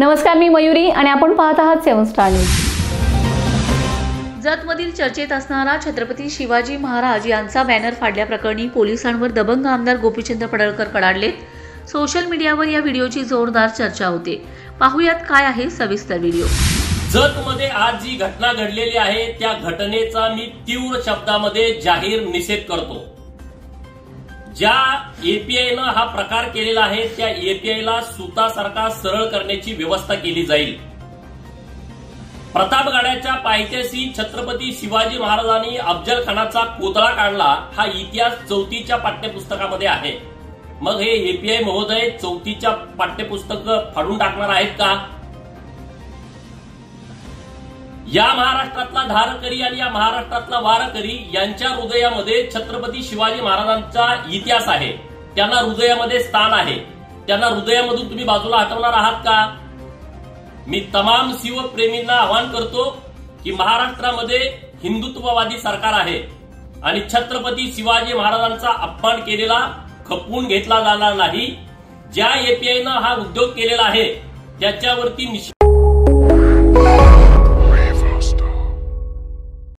नमस्कार, मी मयुरी आणि आपण पाहत आहात 7 स्टार न्यूज। जतमधील चर्चेत असणारा छत्रपती शिवाजी महाराज यांचा बॅनर फाडल्याप्रकरणी पोलिसांवर दबंग आमदार गोपीचंद पडळकर कडाडलेत। सोशल मीडियावर या व्हिडिओची जोरदार चर्चा होते। पाहूयात काय आहे सविस्तर व्हिडिओ। जतमध्ये आज जी घटना घडलेली आहे त्या घटनेचा मी तीव्र शब्दामध्ये जाहीर निषेध करतो। ज्या एपीआयनं हा प्रकार केलेला आहे त्या एपीआयला सुतासारखा सरळ करण्याची व्यवस्था केली जाईल। प्रतापगडाच्या पायथ्याशी छत्रपती शिवाजी महाराजांनी अफजल खानाचा कोतळा काढला हा इतिहास 4थीच्या पाठ्यपुस्तकामध्ये आहे। मग हे एपीआय महोदय 4थीच्या पाठ्यपुस्तक फाडून टाकणार आहेत का? या महाराष्ट्रातला धारकरी आणि या महाराष्ट्रातला वारकरी यांच्या हृदयामध्ये छत्रपती शिवाजी महाराजांचा इतिहास आहे। त्यांना हृदयामध्ये स्थान आहे। त्यांना हृदयामधून तुम्ही बाजूला हटवणार आहात का? मी तमाम शिवप्रेमींना आवाहन करतो की महाराष्ट्रामध्ये हिंदुत्ववादी सरकार आहे आणि छत्रपती शिवाजी महाराजांचा अपमान केलेला खपवून घेतला जाणार नाही। ज्या एपीआयनं हा उद्योग केलेला आहे त्याच्यावरती